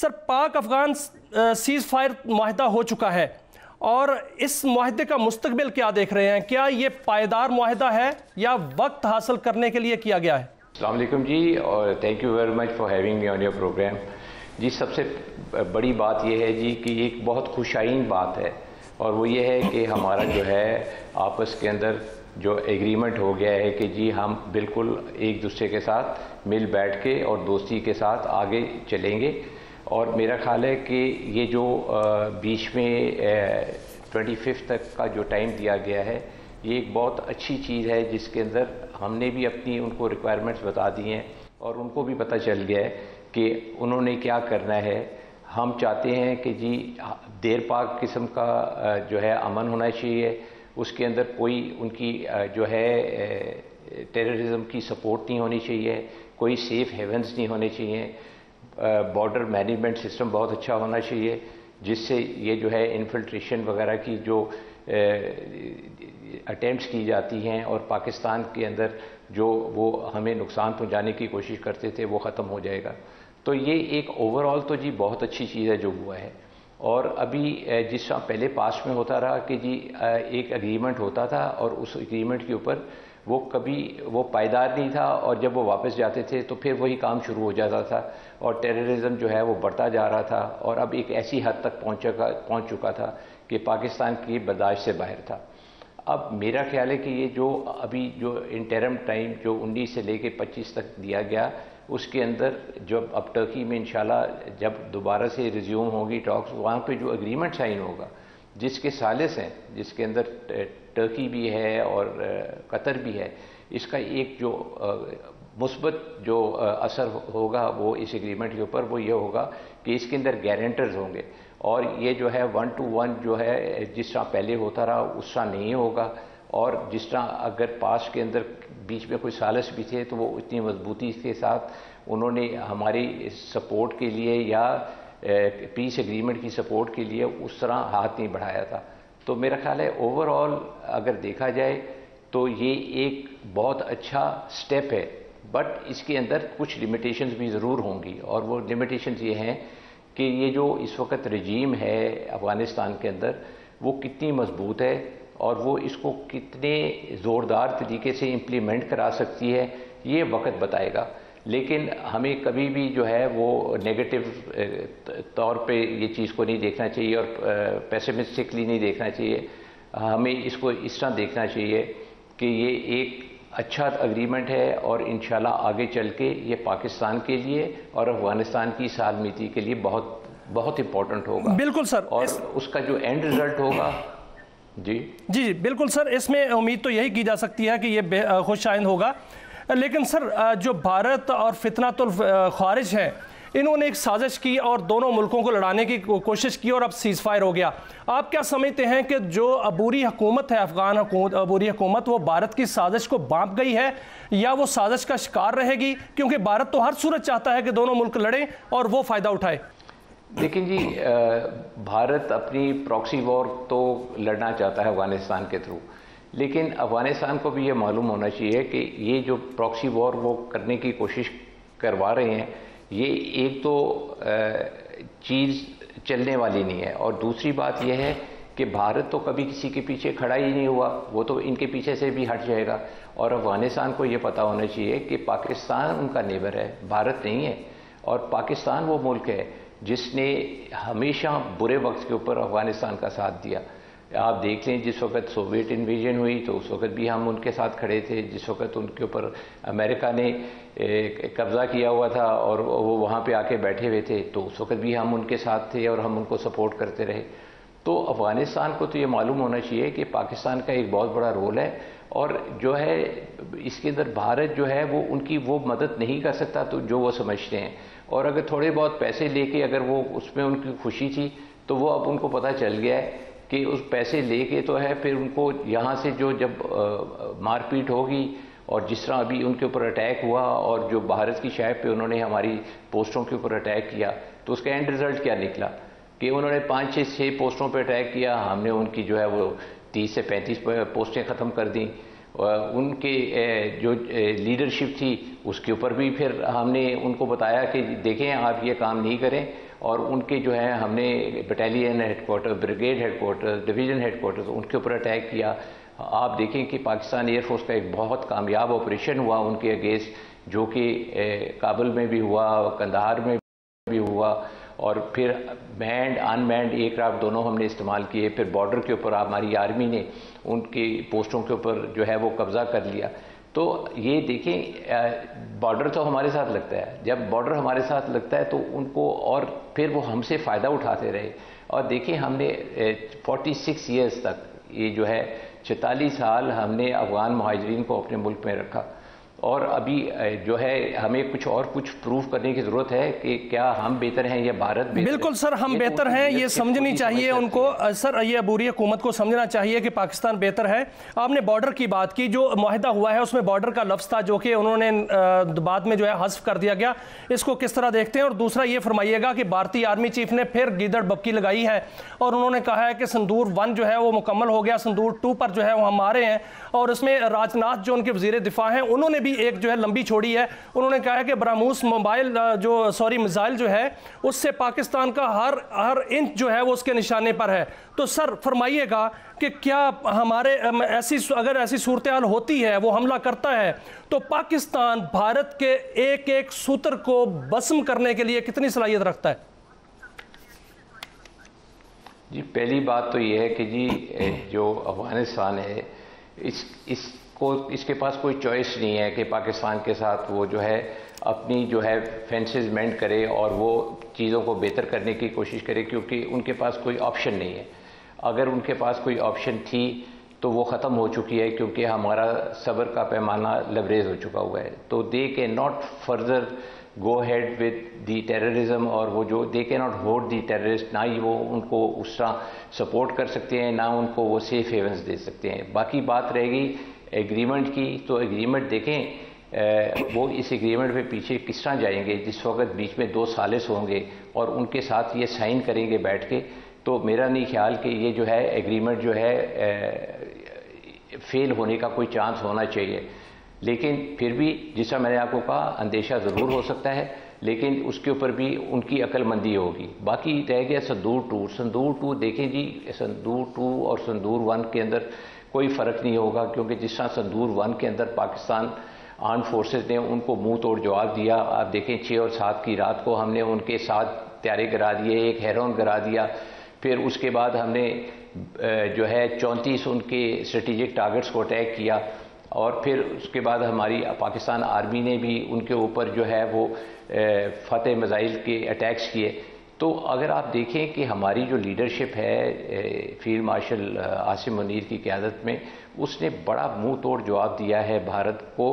Sir, पाक Afghan seize fire मुआहदा हो चुका है और इस मुआहदे का मुस्तकबिल क्या देख रहे हैं? क्या ये पायदार मुआहदा है या वक्त हासिल करने के लिए किया गया है? अस्सलाम वालेकुम जी, और thank you very much for having me on your program. जी, सबसे बड़ी बात यह है जी कि एक बहुत खुशाइन बात है, और वो ये है कि हमारा जो है आपस के अंदर जो एग्रीमेंट हो गया है कि जी हम बिल्कुल एक दूसरे के साथ मिल बैठ के और दोस्ती के साथ आगे चलेंगे। और मेरा ख्याल है कि ये जो बीच में 25 तक का जो टाइम दिया गया है, ये एक बहुत अच्छी चीज़ है, जिसके अंदर हमने भी अपनी उनको रिक्वायरमेंट्स बता दी हैं और उनको भी पता चल गया है कि उन्होंने क्या करना है। हम चाहते हैं कि जी देर पाक किस्म का जो है अमन होना चाहिए, उसके अंदर कोई उनकी जो है टेररिज्म की सपोर्ट नहीं होनी चाहिए, कोई सेफ़ हेवन्स नहीं होने चाहिए, बॉर्डर मैनेजमेंट सिस्टम बहुत अच्छा होना चाहिए, जिससे ये जो है इन्फिल्ट्रेशन वगैरह की जो अटेम्प्ट्स की जाती हैं और पाकिस्तान के अंदर जो वो हमें नुकसान पहुंचाने की कोशिश करते थे, वो ख़त्म हो जाएगा। तो ये एक ओवरऑल तो जी बहुत अच्छी चीज़ है जो हुआ है। और अभी जिस तरह पहले पास में होता रहा कि जी एक एग्रीमेंट होता था और उस एग्रीमेंट के ऊपर वो कभी वो पायदार नहीं था, और जब वो वापस जाते थे तो फिर वही काम शुरू हो जाता था और टेररिज्म जो है वो बढ़ता जा रहा था, और अब एक ऐसी हद तक पहुंच चुका था कि पाकिस्तान की बर्दाश्त से बाहर था। अब मेरा ख्याल है कि ये जो अभी जो इंटरम टाइम जो 19 से लेके 25 तक दिया गया, उसके अंदर जब अब टर्की में इंशाल्लाह जब दोबारा से रिज्यूम होगी टॉक्स, वहाँ पे जो एग्रीमेंट साइन होगा जिसके सालिस हैं, जिसके अंदर टर्की भी है और कतर भी है, इसका एक जो मुस्बत जो असर होगा वो इस एग्रीमेंट के ऊपर वो ये होगा कि इसके अंदर गारंटर्स होंगे, और ये जो है 1 to 1 जो है जिस तरह पहले होता रहा उस तरह नहीं होगा। और जिस तरह अगर पास के अंदर बीच में कोई सालिस भी थे तो वो इतनी मजबूती के साथ उन्होंने हमारी सपोर्ट के लिए या पीस एग्रीमेंट की सपोर्ट के लिए उस तरह हाथ नहीं बढ़ाया था। तो मेरा ख्याल है ओवरऑल अगर देखा जाए तो ये एक बहुत अच्छा स्टेप है, बट इसके अंदर कुछ लिमिटेशंस भी ज़रूर होंगी, और वो लिमिटेशंस ये हैं कि ये जो इस वक्त रजीम है अफ़गानिस्तान के अंदर वो कितनी मजबूत है और वो इसको कितने ज़ोरदार तरीके से इम्प्लीमेंट करा सकती है, ये वक्त बताएगा। लेकिन हमें कभी भी जो है वो नेगेटिव तौर पे ये चीज़ को नहीं देखना चाहिए और पेसिमिस्टिकली नहीं देखना चाहिए। हमें इसको इस तरह देखना चाहिए कि ये एक अच्छा एग्रीमेंट है और इंशाल्लाह आगे चल के ये पाकिस्तान के लिए और अफगानिस्तान की सालमिती के लिए बहुत बहुत इम्पोर्टेंट होगा। बिल्कुल सर, और उसका जो एंड रिजल्ट होगा जी जी बिल्कुल सर, इसमें उम्मीद तो यही की जा सकती है कि ये खुशाइंद होगा। लेकिन सर, जो भारत और फितनातुल खारिज है, इन्होंने एक साजिश की और दोनों मुल्कों को लड़ाने की कोशिश की और अब सीज़ फायर हो गया। आप क्या समझते हैं कि जो अबूरी हुकूमत है, अफगान अबूरी हुकूमत, वो भारत की साजिश को बांप गई है या वो साजिश का शिकार रहेगी? क्योंकि भारत तो हर सूरत चाहता है कि दोनों मुल्क लड़ें और वो फ़ायदा उठाए। लेकिन जी भारत अपनी प्रॉक्सी वॉर तो लड़ना चाहता है अफगानिस्तान के थ्रू, लेकिन अफगानिस्तान को भी ये मालूम होना चाहिए कि ये जो प्रॉक्सी वॉर वो करने की कोशिश करवा रहे हैं, ये एक तो चीज़ चलने वाली नहीं है, और दूसरी बात यह है कि भारत तो कभी किसी के पीछे खड़ा ही नहीं हुआ, वो तो इनके पीछे से भी हट जाएगा। और अफगानिस्तान को ये पता होना चाहिए कि पाकिस्तान उनका नेबर है, भारत नहीं है, और पाकिस्तान वो मुल्क है जिसने हमेशा बुरे वक्त के ऊपर अफगानिस्तान का साथ दिया। आप देख लें, जिस वक्त सोवियत इन्वेजन हुई तो उस वक्त भी हम उनके साथ खड़े थे, जिस वक्त उनके ऊपर अमेरिका ने कब्ज़ा किया हुआ था और वो वहाँ पे आके बैठे हुए थे तो उस वक्त भी हम उनके साथ थे और हम उनको सपोर्ट करते रहे। तो अफ़गानिस्तान को तो ये मालूम होना चाहिए कि पाकिस्तान का एक बहुत बड़ा रोल है, और जो है इसके अंदर भारत जो है वो उनकी वो मदद नहीं कर सकता तो जो वो समझते हैं। और अगर थोड़े बहुत पैसे लेके अगर वो उसमें उनकी खुशी थी तो वो अब उनको पता चल गया है कि उस पैसे लेके तो है फिर उनको यहाँ से जो जब मारपीट होगी और जिस तरह अभी उनके ऊपर अटैक हुआ और जो भारत की शहर पे उन्होंने हमारी पोस्टों के ऊपर अटैक किया, तो उसका एंड रिज़ल्ट क्या निकला कि उन्होंने 5-6 पोस्टों पर अटैक किया, हमने उनकी जो है वो 30 से 35 पोस्टें ख़त्म कर दी। उनके जो लीडरशिप थी उसके ऊपर भी फिर हमने उनको बताया कि देखें आप ये काम नहीं करें, और उनके जो है हमने battalion headquarter, brigade headquarter, division headquarter उनके ऊपर अटैक किया। आप देखें कि पाकिस्तान एयरफोर्स का एक बहुत कामयाब ऑपरेशन हुआ उनके अगेंस्ट, जो कि काबुल में भी हुआ, कंधार में भी हुआ, और फिर मैंड अनमैंड एयरक्राफ्ट दोनों हमने इस्तेमाल किए। फिर बॉर्डर के ऊपर हमारी आर्मी ने उनकी पोस्टों के ऊपर जो है वो कब्ज़ा कर लिया। तो ये देखें, बॉर्डर तो हमारे साथ लगता है, जब बॉर्डर हमारे साथ लगता है तो उनको, और फिर वो हमसे फ़ायदा उठाते रहे। और देखिए हमने 46 ईयर्स तक, ये जो है 46 साल हमने अफ़गान मुहाजिरीन को अपने मुल्क में रखा, और अभी जो है हमें कुछ प्रूफ करने की ज़रूरत है कि क्या हम बेहतर हैं या भारत बेहतर है। बिल्कुल सर, हम बेहतर हैं ये समझनी चाहिए उनको। सर ये अबूरी हुकूमत को समझना चाहिए कि पाकिस्तान बेहतर है। आपने बॉर्डर की बात की, जो मुआहदा हुआ है उसमें बॉर्डर का लफ्ज़ था जो कि उन्होंने बाद में जो है हज़फ कर दिया गया, इसको किस तरह देखते हैं? और दूसरा ये फरमाइएगा कि भारतीय आर्मी चीफ ने फिर गीदड़ बबकी लगाई है और उन्होंने कहा है कि संदूर 1 जो है वो मुकम्मल हो गया, संदूर 2 पर जो है वो हम आ रहे हैं। और इसमें राजनाथ जो उनके वज़ीर दिफा हैं उन्होंने भी एक जो है लंबी छोड़ी है, उन्होंने कहा है कि ब्रह्मोस मिसाइल जो है उससे पाकिस्तान का हर इंच जो है वो उसके निशाने पर है। तो सर फरमाइएगा कि क्या हमारे अगर ऐसी सूरत हाल होती है, वो हमला करता है, तो पाकिस्तान भारत के एक एक सूत्र को भस्म करने के लिए कितनी सलाहियत रखता है? जी पहली बात तो ये है कि जी जो अफगानिस्तान है इसके पास कोई चॉइस नहीं है कि पाकिस्तान के साथ वो जो है अपनी जो है फेंसेस मेंट करे और वो चीज़ों को बेहतर करने की कोशिश करे, क्योंकि उनके पास कोई ऑप्शन नहीं है। अगर उनके पास कोई ऑप्शन थी तो वो ख़त्म हो चुकी है, क्योंकि हमारा सब्र का पैमाना लबरेज हो चुका हुआ है। तो दे के not further go head with the terrorism, और वो जो दे के नॉट होल्ड दी टेररिस्ट, ना ही वो उनको उस तरह सपोर्ट कर सकते हैं, ना उनको वो सेफ हेवंस दे सकते हैं। बाकी बात रहेगी एग्रीमेंट की, तो एग्रीमेंट देखें वो इस एग्रीमेंट पे पीछे किस तरह जाएंगे, जिस वक्त बीच में 2 सालिस होंगे और उनके साथ ये साइन करेंगे बैठ के। तो मेरा नहीं ख्याल कि ये जो है एग्रीमेंट जो है फेल होने का कोई चांस होना चाहिए। लेकिन फिर भी जैसा मैंने आपको कहा, अंदेशा ज़रूर हो सकता है, लेकिन उसके ऊपर भी उनकी अक्लमंदी होगी। बाकी रह गया संदूर 2। संदूर 2 देखें जी, संदूर 2 और संदूर 1 के अंदर कोई फ़र्क नहीं होगा, क्योंकि जिस तरह संदूर 1 के अंदर पाकिस्तान आर्म फोर्सेस ने उनको मुंह तोड़ जवाब दिया। आप देखें 6 और 7 की रात को हमने उनके 7 त्यारे गिरा दिए, एक हेरोन गिरा दिया। फिर उसके बाद हमने जो है 34 उनके स्ट्रेटेजिक टारगेट्स को अटैक किया, और फिर उसके बाद हमारी पाकिस्तान आर्मी ने भी उनके ऊपर जो है वो फतेह मिसाइल के अटैक्स किए। तो अगर आप देखें कि हमारी जो लीडरशिप है फील्ड मार्शल आसिम मुनीर की क़यादत में, उसने बड़ा मुंह तोड़ जवाब दिया है भारत को,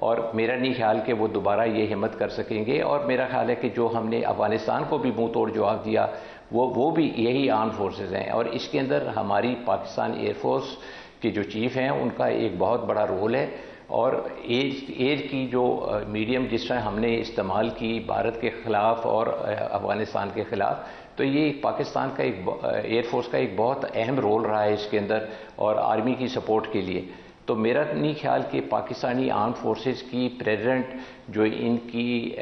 और मेरा नहीं ख्याल कि वो दोबारा ये हिम्मत कर सकेंगे। और मेरा ख्याल है कि जो हमने अफ़गानिस्तान को भी मुंह तोड़ जवाब दिया, वो भी यही आर्म फोर्सेस हैं। और इसके अंदर हमारी पाकिस्तान एयरफोर्स के जो चीफ़ हैं उनका एक बहुत बड़ा रोल है। और एयर की जो मीडियम जिस तरह हमने इस्तेमाल की भारत के ख़िलाफ़ और अफ़गानिस्तान के ख़िलाफ़, तो ये पाकिस्तान का एक एयरफोर्स का एक बहुत अहम रोल रहा है इसके अंदर, और आर्मी की सपोर्ट के लिए। तो मेरा नहीं ख्याल कि पाकिस्तानी आर्म फोर्सेस की प्रेजेंट जो इनकी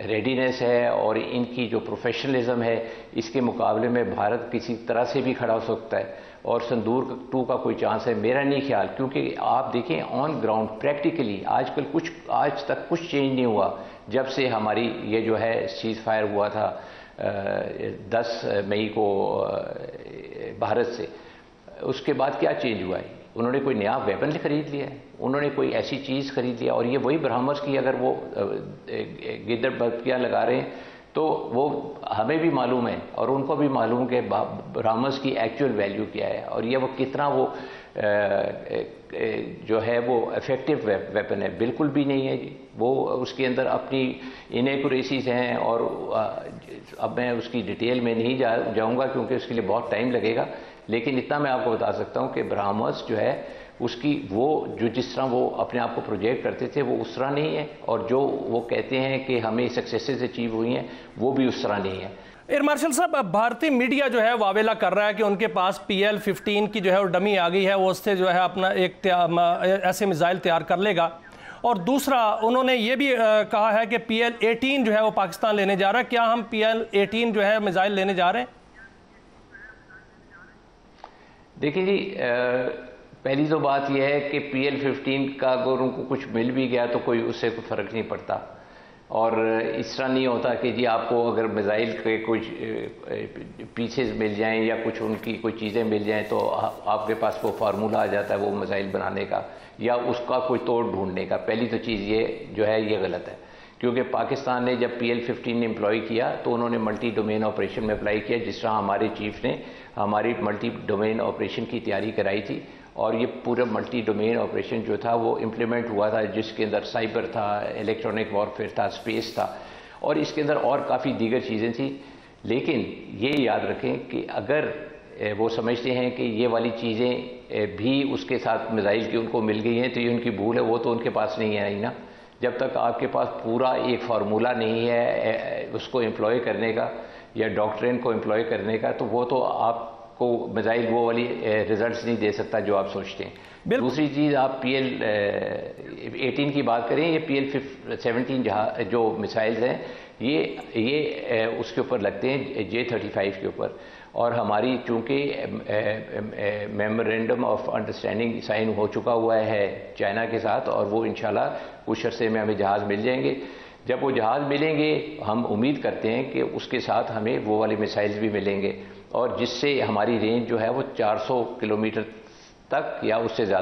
रेडीनेस है और इनकी जो प्रोफेशनलिज्म है, इसके मुकाबले में भारत किसी तरह से भी खड़ा हो सकता है। और संदूर 2 का कोई चांस है? मेरा नहीं ख्याल, क्योंकि आप देखें ऑन ग्राउंड प्रैक्टिकली आज तक कुछ चेंज नहीं हुआ जब से हमारी ये जो है सीज़ फायर हुआ था 10 मई को भारत से। उसके बाद क्या चेंज हुआ है? उन्होंने कोई नया वेपन खरीद लिया है, उन्होंने कोई ऐसी चीज़ खरीद लिया, और ये वही ब्रह्मोस की अगर वो गिद्दड़ बत्तियाँ लगा रहे हैं तो वो हमें भी मालूम है और उनको भी मालूम कि ब्रह्मोस की एक्चुअल वैल्यू क्या है, और ये वो कितना वो जो है वो इफ़ेक्टिव वेपन है। बिल्कुल भी नहीं है जी, वो उसके अंदर अपनी इनएक्यूरेसीज हैं, और अब मैं उसकी डिटेल में नहीं जाऊँगा क्योंकि उसके लिए बहुत टाइम लगेगा। लेकिन इतना मैं आपको बता सकता हूँ कि ब्रह्मोस जो है उसकी वो जो जिस तरह वो अपने आप को प्रोजेक्ट करते थे वो उस तरह नहीं है, और जो वो कहते हैं कि हमें सक्सेसेस अचीव हुई हैं वो भी उस तरह नहीं है। एयर मार्शल साहब, भारतीय मीडिया जो है वावेला कर रहा है कि उनके पास PL-15 की जो है वो डमी आ गई है, वो उससे जो है अपना एक ऐसे मिसाइल तैयार कर लेगा। और दूसरा उन्होंने ये भी कहा है कि PL-18 जो है वो पाकिस्तान लेने जा रहा है। क्या हम PL-18 जो है मिसाइल लेने जा रहे हैं? देखिए जी, पहली तो बात यह है कि PL-15 का अगर उनको कुछ मिल भी गया तो कोई उससे कोई फ़र्क नहीं पड़ता। और इस तरह नहीं होता कि जी आपको अगर मिसाइल के कुछ पीसेस मिल जाएं या कुछ उनकी कोई चीज़ें मिल जाएं तो आपके पास वो फार्मूला आ जाता है वो मिसाइल बनाने का या उसका कोई तोड़ ढूंढने का। पहली तो चीज़ ये जो है ये गलत है, क्योंकि पाकिस्तान ने जब PL-15 एम्प्लॉय किया तो उन्होंने मल्टी डोमेन ऑपरेशन में अप्लाई किया, जिस तरह हमारे चीफ ने हमारी मल्टी डोमेन ऑपरेशन की तैयारी कराई थी। और ये पूरा मल्टी डोमेन ऑपरेशन जो था वो इम्प्लीमेंट हुआ था, जिसके अंदर साइबर था, इलेक्ट्रॉनिक वॉरफेयर था, स्पेस था और इसके अंदर और काफ़ी दीगर चीज़ें थी। लेकिन ये याद रखें कि अगर वो समझते हैं कि ये वाली चीज़ें भी उसके साथ मिसाइल की उनको मिल गई हैं तो ये उनकी भूल है, वो तो उनके पास नहीं है ना। जब तक आपके पास पूरा एक फार्मूला नहीं है उसको एम्प्लॉय करने का या डॉक्ट्रिन को एम्प्लॉय करने का, तो वो तो आपको मिसाइल वो वाली रिजल्ट्स नहीं दे सकता जो आप सोचते हैं। दूसरी चीज़, आप PL-18 की बात करें, ये PL-17 जो मिसाइल्स हैं ये उसके ऊपर लगते हैं J-35 के ऊपर। और हमारी चूँकि मेमोरेंडम ऑफ अंडरस्टैंडिंग साइन हो चुका हुआ है चाइना के साथ और वो इंशाल्लाह कुछ अरसे में हमें जहाज़ मिल जाएंगे। जब वो जहाज़ मिलेंगे हम उम्मीद करते हैं कि उसके साथ हमें वो वाले मिसाइल्स भी मिलेंगे और जिससे हमारी रेंज जो है वो 400 किलोमीटर तक या उससे ज़्यादा